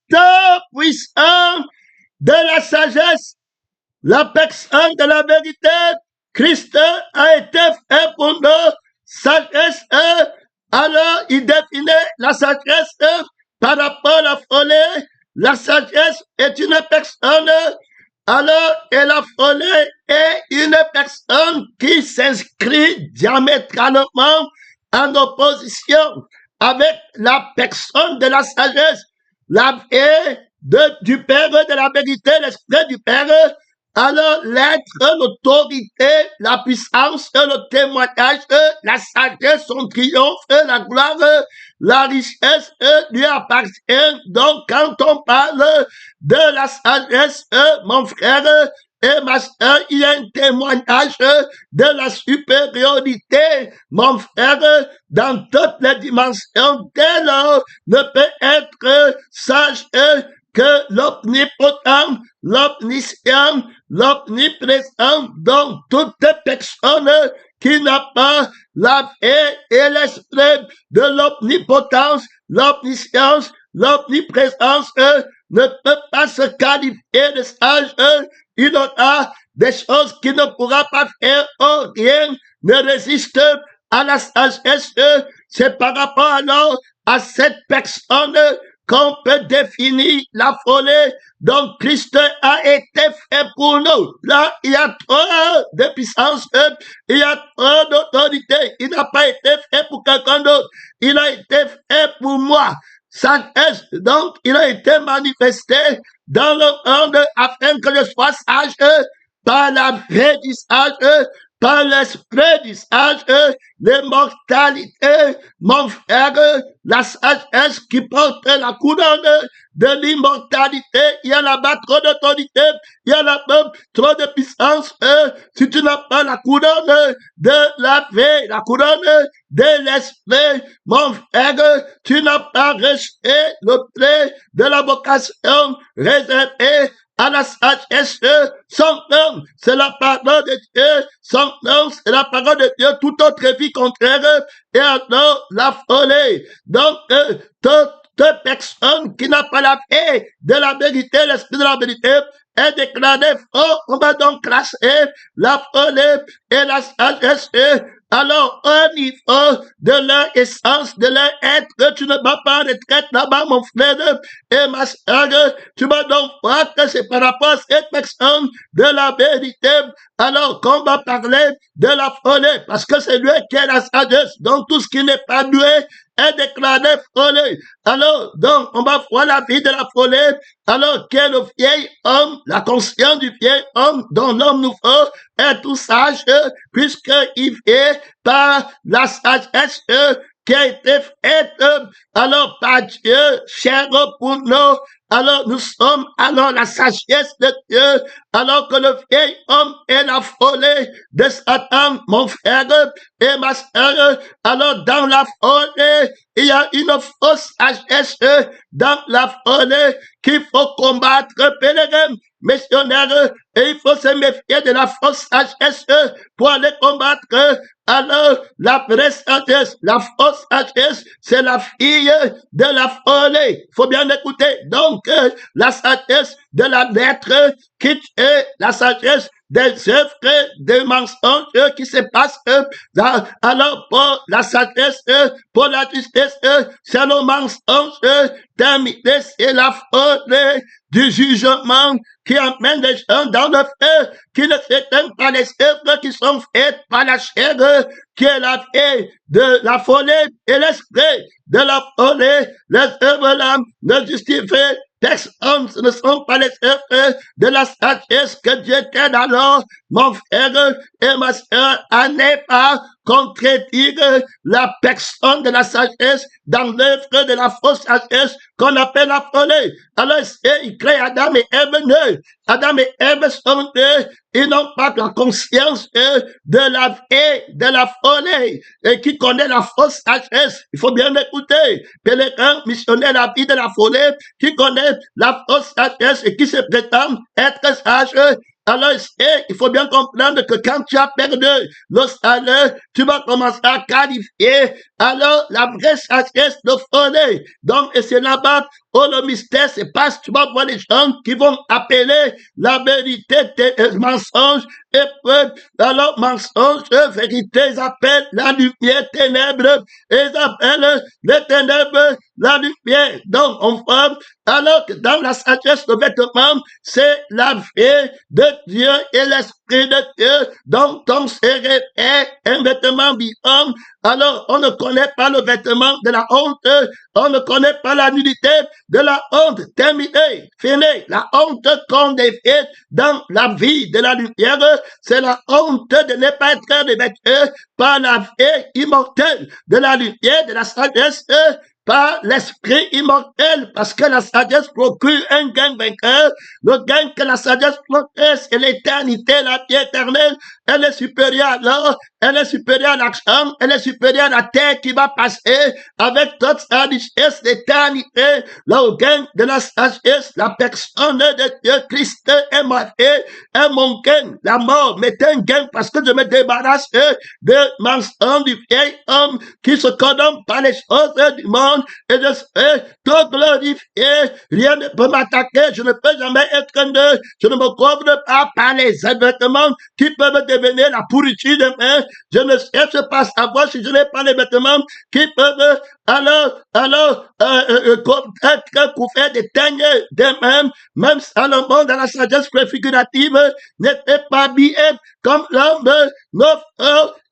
Notre puissant de la sagesse, la personne de la vérité, Christ a été fait pour nous. Sagesse, alors il définit la sagesse par rapport à la folie. La sagesse est une personne, alors, et la folie est une personne qui s'inscrit diamétralement en opposition avec la personne de la sagesse, du Père de la vérité, l'Esprit du Père. Alors, l'être, l'autorité, la puissance, le témoignage, la sagesse, son triomphe, la gloire, la richesse lui appartient. Donc, quand on parle de la sagesse, mon frère et ma soeur, il y a un témoignage de la supériorité, mon frère, dans toutes les dimensions. Dès lors, ne peut être sage que l'omnipotent, l'omniscient, l'omniprésent, donc toute personne qui n'a pas la paix et l'esprit de l'omnipotence, l'omniscience, l'omniprésence, ne peut pas se qualifier de sage. Il aura des choses qu'il ne pourra pas faire. Oh, rien ne résiste à la sagesse. C'est par rapport alors à cette personne qu'on peut définir la folie. Donc, Christ a été fait pour nous. Là, il y a trop de puissance, il y a trop d'autorité. Il n'a pas été fait pour quelqu'un d'autre. Il a été fait pour moi. Sagesse, donc, il a été manifesté dans le monde afin que je sois sage par la vie du sage, par l'esprit du sage, l'immortalité, mon frère, la sagesse qui porte la couronne de l'immortalité. Il y a là-bas trop d'autorité, il y a là-bas trop de puissance. Si tu n'as pas la couronne de la vie, la couronne de l'esprit, mon frère, tu n'as pas reçu le prix de la vocation réservée à la sagesse. Son nom, c'est la parole de Dieu. Son nom, c'est la parole de Dieu. Toute autre vie contraire et alors la folie. Donc, toute personne qui n'a pas la paix de la vérité, l'esprit de la vérité, est déclarée faux. On va donc classer la folie et la sagesse. Alors, au niveau de leur essence, de leur être, tu ne vas pas en retraite là-bas, mon frère et ma soeur. Tu vas donc voir que c'est par rapport à cette personne de la vérité. Alors, qu'on va parler de la folie, parce que c'est lui qui est la sagesse. Donc, tout ce qui n'est pas doué est déclaré folie. Alors, donc, on va voir la vie de la folie. Alors, qui est le vieil homme, la conscience du vieil homme, dont l'homme nouveau est tout sage, puisqu'il vient par la sagesse qui a été faite, alors, par Dieu, cher pour nous. Alors, nous sommes, alors, la sagesse de Dieu, alors que le vieil homme est la folie de Satan, mon frère et ma soeur. Alors, dans la folie, il y a une fausse sagesse dans la folie qu'il faut combattre, pèlerin, missionnaire, et il faut se méfier de la fausse sagesse pour aller combattre. Alors, la vraie sagesse, la fausse sagesse, c'est la fille de la folie. Il faut bien écouter. Donc, la sagesse de la lettre qui est la sagesse des œuvres, des mensonges qui se passent. Alors, pour la sagesse, pour la justice, c'est le mensonge terminé, c'est la folie du jugement qui emmène les gens dans le feu, qui ne s'éteignent pas les œuvres qui sont faites par la chair, qui est la vie de la folie et l'esprit de la folie. Les œuvres là ne justifient personne, ce ne sont pas les œuvres de la sagesse que Dieu t'aide alors, mon frère et ma soeur, à ne pas contredire la personne de la sagesse dans l'œuvre de la fausse sagesse qu'on appelle la folie. Alors, il crée Adam et Ève nus. Adam et Ève sont nus. Ils n'ont pas la conscience de la vie, de la folie. Et qui connaît la fausse sagesse, il faut bien écouter. Pèlerin, missionnaire, la vie de la folie, qui connaît la fausse sagesse et qui se prétend être sage, Alors, il faut bien comprendre que quand tu as perdu le salaire, tu vas commencer à qualifier. Alors, la vraie sagesse de frauder. Donc, et c'est là-bas où le mystère se passe. Tu vas voir les gens qui vont appeler la vérité des mensonges. Et puis, alors, mensonge, vérité, ils appellent la lumière ténèbres. Ils appellent les ténèbres la lumière. Donc, on voit alors que dans la sagesse, le vêtement, c'est la vie de Dieu et l'Esprit de Dieu. Donc, ton série est un vêtement vivant. Alors, on ne connaît pas le vêtement de la honte. On ne connaît pas la nudité de la honte. Terminé, fini. La honte qu'on défait dans la vie de la lumière, c'est la honte de ne pas être revêtu par la vie immortelle de la lumière, de la sagesse, par l'esprit immortel, parce que la sagesse procure un gain vainqueur. Le gain que la sagesse procure, c'est l'éternité, la vie éternelle. Elle est supérieure à l'or, elle est supérieure à l'argent, elle est supérieure à la terre qui va passer avec toute sa richesse d'éternité. Le gain de la sagesse, la personne de Dieu, Christ est ma vie, est mon gain. La mort m'est un gain parce que je me débarrasse de mensonges du vieil homme qui se condamne par les choses du monde et je sais te glorifier. Rien ne peut m'attaquer, je ne peux jamais être nul, je ne me couvre pas par les vêtements qui peuvent devenir la pourriture de main. Je ne cherche pas à savoir si je n'ai pas les vêtements qui peuvent être couverts de teigne de même Salomon dans la sagesse préfigurative n'était pas habillé comme l'homme neuf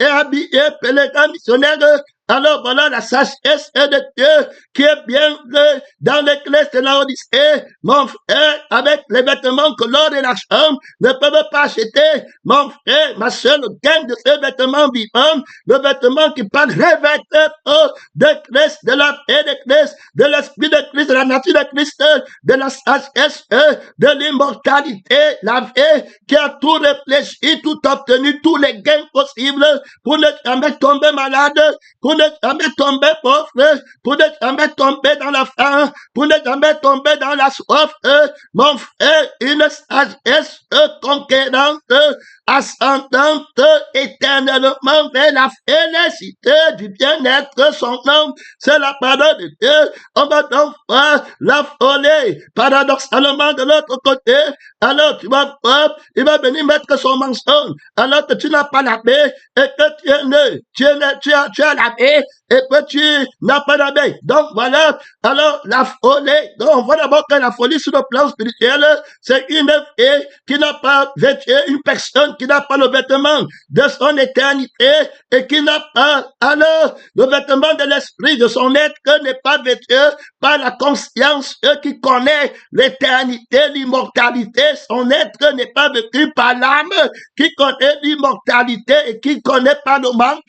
et habillé pèlerin missionnaire. Alors voilà la sagesse de Dieu qui est bien dans l'église de la Odyssée, mon frère, avec les vêtements que l'or et l'argent ne peuvent pas acheter. Mon frère, ma soeur, le gain de ces vêtements vivants, le vêtement qui parle revêtement de Christ, de la paix de Christ, de l'esprit de Christ, de la nature de Christ, de la sagesse, de l'immortalité, la vie qui a tout réfléchi, tout obtenu, tous les gains possibles pour ne jamais tomber malade, pour ne jamais tomber pauvre, pour ne jamais tomber dans la faim, pour ne jamais tomber dans la soif. Mon frère, une sagesse conquérante, ascendante éternellement vers la félicité du bien-être son nom. C'est la parole de Dieu. On va donc voir la folie. Paradoxalement, de l'autre côté, alors tu vas voir, il va venir mettre son mensonge, alors que tu n'as pas la paix et que tu es né. Tu as la paix et que tu n'as pas la paix. Donc voilà, alors la folie. Donc on voit d'abord que la folie sur le plan spirituel, c'est une fille qui n'a pas vêtu, une personne qui n'a pas le vêtement de son éternité et qui n'a pas, alors, le vêtement de l'esprit de son être n'est pas vêtu par la conscience qui connaît l'éternité, l'immortalité. Son être n'est pas vêtu par l'âme qui connaît l'immortalité et qui connaît pas le manque,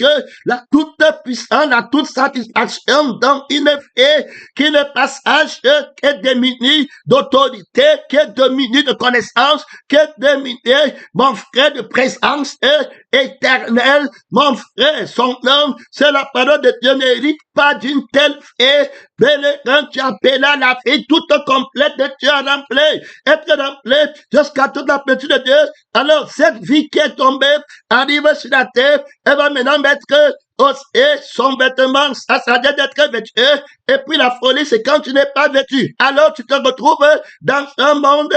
la toute puissance, la toute satisfaction dans une fille qui n'est pas sage, qui est démunie d'autorité, qui est démunie de connaissance, qui est démunie, mon frère, de présence éternelle. Mon frère, son nom, c'est la parole de Dieu, n'hérite pas d'une telle fée. Mais quand tu appelles la fée toute complète de Dieu remplie, être remplie jusqu'à toute la plénitude de Dieu. Alors, cette vie qui est tombée arrive sur la terre, elle va maintenant mettre aussi son vêtement, ça doit être vêtu. Et puis la folie, c'est quand tu n'es pas vêtu. Alors tu te retrouves dans un monde,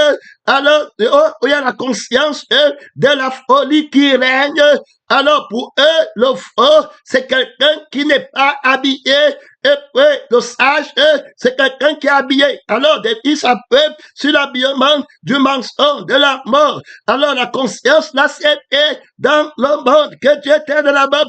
alors où il y a la conscience de la folie qui règne. Alors pour eux, le faux, c'est quelqu'un qui n'est pas habillé. Et puis le sage, c'est quelqu'un qui est habillé. Alors ils s'appellent sur l'habillement du mensonge, de la mort. Alors la conscience, là, c'est dans le monde que Dieu était de la mort.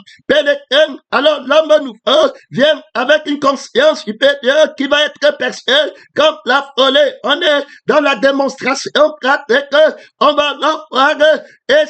Alors l'homme nouveau vient avec une conscience supérieure qui va être perçue comme la folie. On est dans la démonstration pratique. On va voir et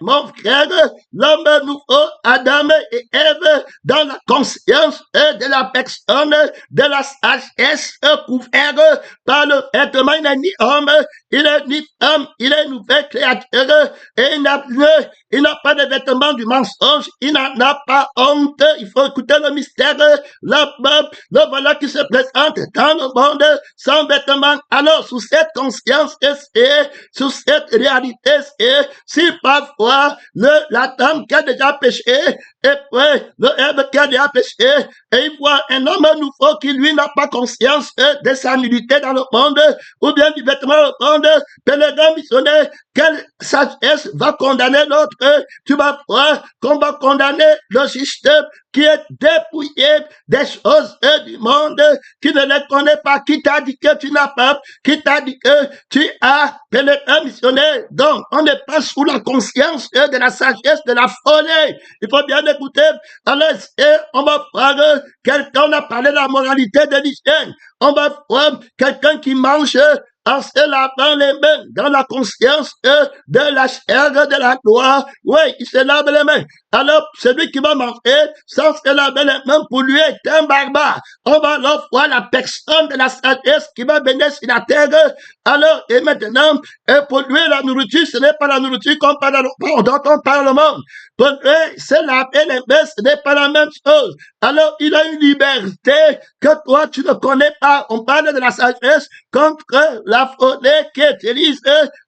mon frère, l'homme nouveau, Adam et Ève, dans la conscience de la personne, de la sagesse couverte par le vêtement. Il n'est ni homme, il est ni femme, il est une nouvelle créature et il n'a pas de vêtements du mensonge, il n'en a pas honte. Il faut écouter le mystère, le voilà qui se présente dans le monde sans vêtements. Alors, sous cette conscience rester sur cette réalité. Et si parfois la dame qui a déjà péché, et puis le Ève qui a déjà péché, et il voit un homme nouveau qui lui n'a pas conscience de sa nullité dans le monde, ou bien du vêtement dans le monde, pèlerin missionnaire, quelle sagesse va condamner l'autre? Tu vas voir qu'on va condamner le système qui est dépouillé des choses du monde, qui ne les connaît pas, qui t'a dit que tu n'as pas, qui t'a dit que tu as pèlerin missionnaire. Donc, on n'est pas sous la conscience de la sagesse, de la folie. Il faut bien écouter. Alors, on va voir quelqu'un, on a parlé de la moralité de l'hygiène. On va voir quelqu'un qui mange en se lavant les mains, dans la conscience de la chair de la gloire. Oui, il se lave les mains. Alors, celui qui va manger sans se laver les mains, pour lui est un barbare. On va alors voir la personne de la sagesse qui va venir sur la terre. Alors, et maintenant, pour lui, la nourriture, ce n'est pas la nourriture dont on parle le monde. Pour lui, se laver les mains, ce n'est pas la même chose. Alors, il a une liberté que toi, tu ne connais pas. On parle de la sagesse contre la folie qui utilise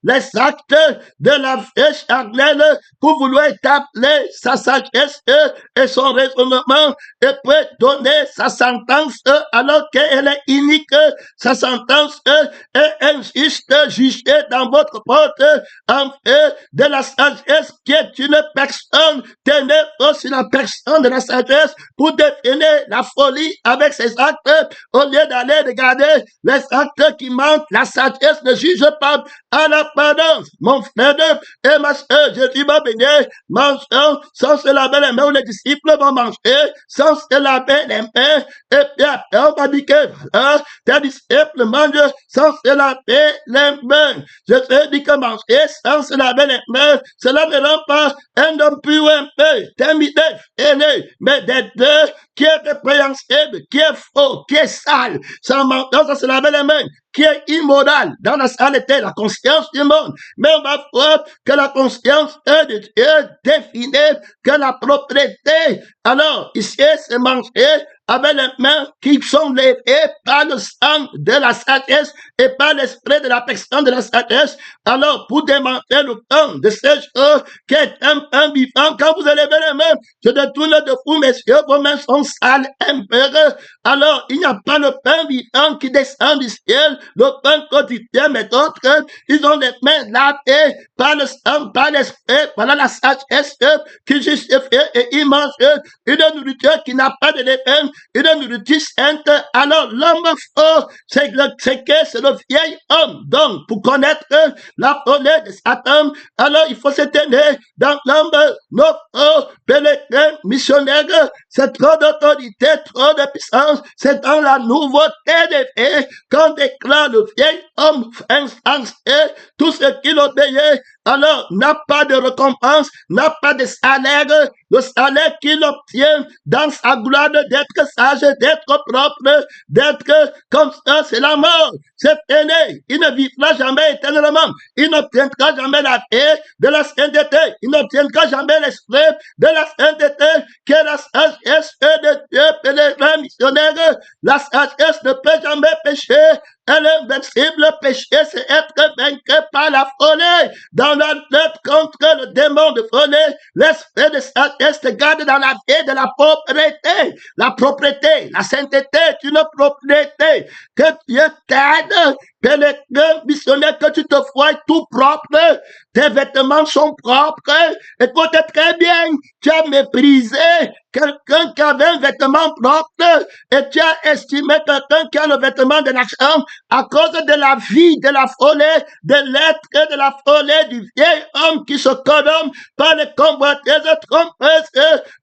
les actes de la vie charnelle pour vouloir établir sa sagesse et son raisonnement et peut donner sa sentence alors qu'elle est unique. Sa sentence est injuste, jugée dans votre porte en fait de la sagesse qui est une personne. Tenez aussi la personne de la sagesse pour définir la folie avec ses actes au lieu d'aller regarder les actes qui manquent. La sagesse ne juge pas à l'apparence. Mon frère et ma soeur, Jésus va venir mangeant sans se laver les mains, où les disciples vont manger sans se laver les mains. Et puis après, on va dire que tes disciples mangent sans se laver les mains. Je dis que manger sans se laver les mains, cela ne rend pas un homme pur un peu, timide, aîné, mais des deux qui est répréhensible, qui est faux, qui est sale, sans se laver les mains, qui est immoral dans la saleté, la conscience du monde. Mais on va voir que la conscience de Dieu définit que la propriété. Alors, ici, c'est manger avec les mains qui sont levées par le sang de la sagesse et par l'esprit de la personne de la sagesse. Alors, pour démentir le temps de ces choses qui est un pain vivant, quand vous élevez les mains, je détourne de vous, messieurs, vos mains sont sales, impures. Alors, il n'y a pas le pain vivant qui descend du ciel, le pain quotidien, mais d'autres, ils ont les mains lavées par le sang, par l'esprit, par la sagesse qui justifie et ils mangent une nourriture qui n'a pas de levain, une nourriture sainte. Alors, l'homme fort, c'est le vieil homme. Donc, pour connaître la folie de Satan, alors il faut se tenir dans l'homme, notre pèlerin missionnaire. C'est trop d'autorité, trop de puissance. C'est dans la nouveauté des faits qu'on déclare le vieil homme insensé. Tout ce qu'il obéit, alors n'a pas de récompense, n'a pas de salaire. Le salaire qu'il obtient dans sa gloire d'être sage, d'être propre, d'être comme ça, c'est la mort. C'est aîné. Il ne vivra jamais éternellement. Il n'obtiendra jamais la paix de la sainteté. Il n'obtiendra jamais l'esprit de la sainteté qui est la sagesse de Dieu, pèlerin missionnaire. La sagesse ne peut jamais pécher. Elle est invincible. Péché, c'est être vaincu par la folie. Dans la lutte contre le démon de folie, l'esprit de sagesse te garde dans la vie de la propriété. La propriété, la sainteté est une propriété. Que Dieu t'aide, pèlerin missionnaire, que tu te vois tout propre. Tes vêtements sont propres. Écoute très bien, tu as méprisé quelqu'un qui avait un vêtement propre et tu as estimé quelqu'un qui a le vêtement de la chambre à cause de la vie, de la folie, de l'être, de la folie du vieil homme qui se corrompt par les convoitises trompeuses.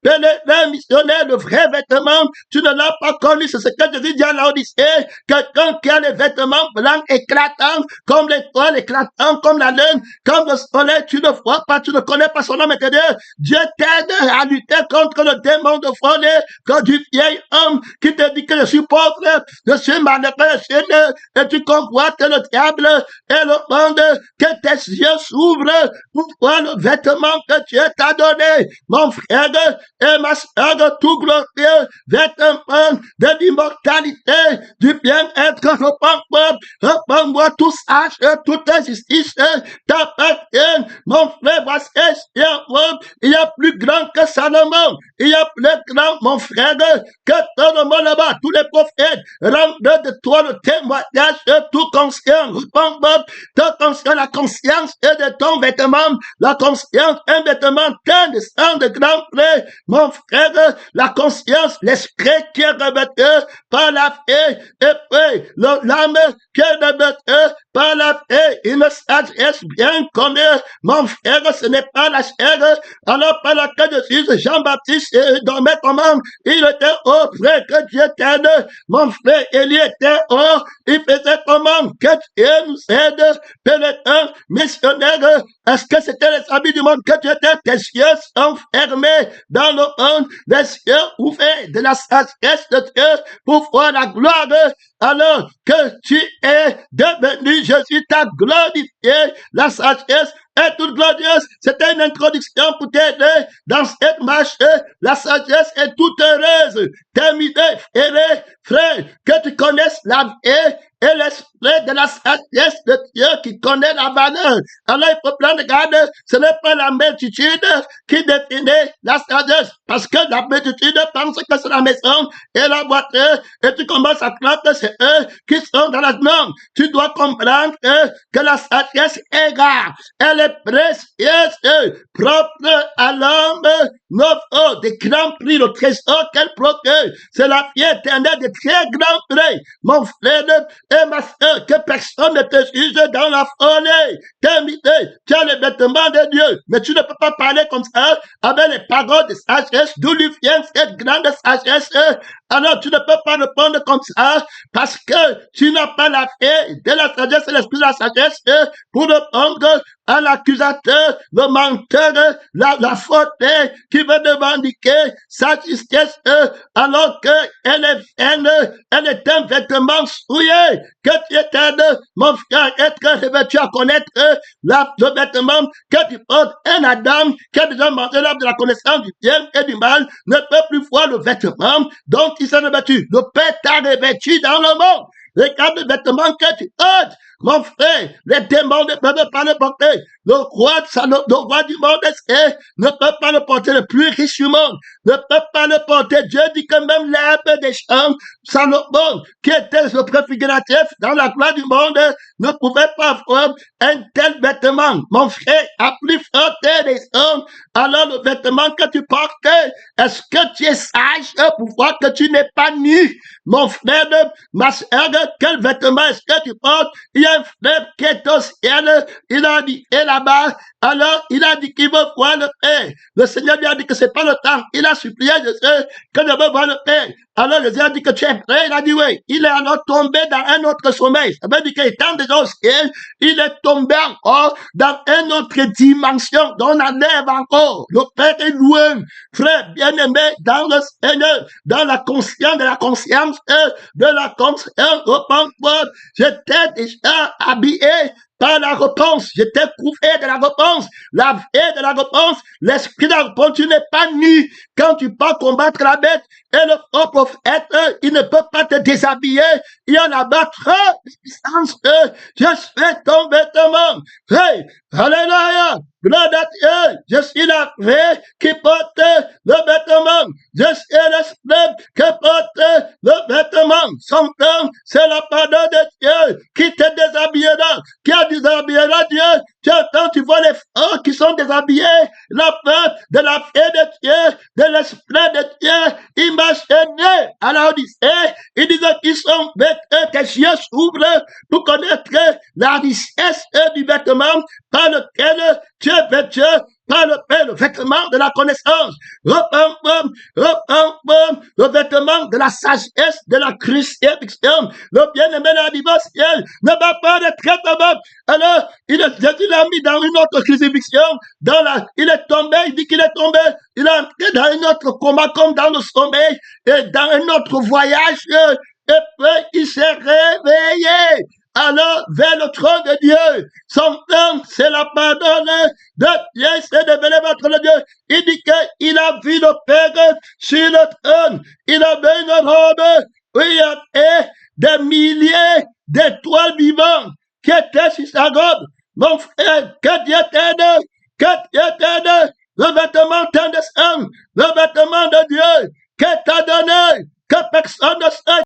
Pèlerin missionnaire, le vrai vêtement, tu ne l'as pas connu. C'est ce que Jésus dit à l'Odyssée. Quelqu'un qui a les vêtements blancs éclatants, comme l'étoile, éclatants comme la lune, comme le soleil, tu ne vois pas, tu ne connais pas son homme intérieur. Dieu t'aide à lutter contre le démon vêtements de folie que du vieil homme qui te dit que je suis pauvre, je suis malheureux, et tu convoites le diable et le monde, que tes yeux s'ouvrent pour voir le vêtement que Dieu t'a donné, mon frère et ma soeur, tout glorieux vêtement de l'immortalité, du bien-être. Repends-moi tout sage, toute injustice t'appartient, mon frère. Voici, il y a plus grand que Salomon, il y a plus grand, mon frère, que Salomon là-bas. Tous les prophètes rendent de toi le témoignage de tout conscient. Repends-moi la conscience de ton vêtement, la conscience, un vêtement plein de sang de grand près, mon frère, la conscience, l'esprit qui est revêtu par la paix, et puis l'âme qui est revêtue par la paix, une sagesse bien connue, mon frère, ce n'est pas la chair, alors par laquelle je suis Jean-Baptiste dans mes commandes, il était auprès que Dieu t'aide, mon frère, Élie était hors, il faisait comment que Dieu nous aide, pénétrant, missionnaire, est-ce que c'était les habits du monde que Dieu était, tes yeux sont fermés dans le monde, les yeux ouverts de la sagesse de Dieu pour voir la gloire, alors que tu es devenu Jésus, t'a glorifié, la sagesse est toute glorieuse. C'était une introduction pour t'aider dans cette marche. La sagesse est toute heureuse. Terminé, frère, que tu connaisses la vie et l'esprit de la sagesse de Dieu qui connaît la valeur. Alors il faut prendre garde, ce n'est pas la multitude qui définit la sagesse, parce que la multitude pense que c'est la maison et la voiture, et tu commences à croire que c'est eux qui sont dans la norme. Tu dois comprendre que la sagesse est rare, elle est précieuse, propre à l'homme, notre des grands prix, le trésor qu'elle procure, c'est la vie éternelle de très grands prix, mon frère et ma soeur, que personne ne te juge dans la folie. Terminé, tu as les vêtements de Dieu, mais tu ne peux pas parler comme ça avec les paroles de sagesse, d'où lui vient cette grande sagesse. Alors tu ne peux pas répondre comme ça, parce que tu n'as pas la paix de la sagesse et l'esprit de la sagesse pour répondre à l'accusateur, le menteur, la faute qui veut revendiquer sa justesse, alors qu'elle est vaine, elle est un vêtement souillé, que tu t'aides, mon frère, être revêtu à connaître le vêtement que tu portes. Un Adam qui a déjà mangé l'arbre de la connaissance du bien et du mal ne peut plus voir le vêtement dont il s'est revêtu. Le Père t'a revêtu dans le monde. Regarde le vêtement que tu portes. Mon frère, les démons ne peuvent pas le porter. Le roi du monde ne peut pas le porter. Le plus riche du monde ne peut pas le porter. Dieu dit que même l'herbe des champs, Salomon, qui était le préfiguratif dans la gloire du monde, ne pouvait pas avoir un tel vêtement. Mon frère, à plus frotter les hommes, alors le vêtement que tu portais, est-ce que tu es sage pour voir que tu n'es pas nu? Mon frère, ma soeur, quel vêtement est-ce que tu portes? Il y a un frère qui est au ciel, il a dit, et là-bas, alors il a dit qu'il veut voir le Père. Le Seigneur lui a dit que c'est pas le temps. Il a supplié Jésus que je veux voir le Père. Alors Jésus a dit que tu es prêt. Il a dit oui. Il est alors tombé dans un autre sommeil. Ça veut dire qu'il étant déjà au ciel, il est tombé encore dans une autre dimension dont on enlève encore. Le Père est loin. Frère bien-aimé dans le Seigneur, dans la conscience de la conscience, repens-toi. Je t'ai déjà habillé par la réponse, je t'ai couvert de la réponse, la vie de la réponse, l'esprit de la réponse, tu n'es pas nu quand tu pars combattre la bête, et le faux prophète, il ne peut pas te déshabiller, il en abattra puissance, je suis ton vêtement, hey, alléluia, gloire à Dieu, je suis la vraie qui porte le vêtement, je suis l'esprit qui porte le vêtement, son temps, c'est la pardon de Dieu qui te déshabillera, qui a déshabillera Dieu, tu entends, tu vois les frères qui sont déshabillés, la peur de la paix de Dieu, de l'esprit de Dieu, imaginez à la Odyssée, ils disent qu'ils sont vêtus, tes yeux s'ouvrent pour connaître la richesse du vêtement par lequel tu es vêtu, par le Père, le vêtement de la connaissance, le vêtement de la sagesse, de la crucifixion. Le bien-aimé dans le ciel ne va pas de traitement. Alors, Jésus l'a mis dans une autre crucifixion, il est tombé, il dit qu'il est tombé, il est entré dans un autre coma comme dans le sommeil, et dans un autre voyage, et puis il s'est réveillé. Alors, vers le trône de Dieu, son temps, c'est la pardonne de Dieu, c'est de venir de Dieu. Il dit qu'il a vu le Père sur le trône, il avait une robe, oui, et des milliers d'étoiles vivantes qui étaient sur sa robe. Mon frère, que Dieu t'aide, que Dieu t'aide, le vêtement t'en descend, le vêtement de Dieu que t'a donné, que personne ne sait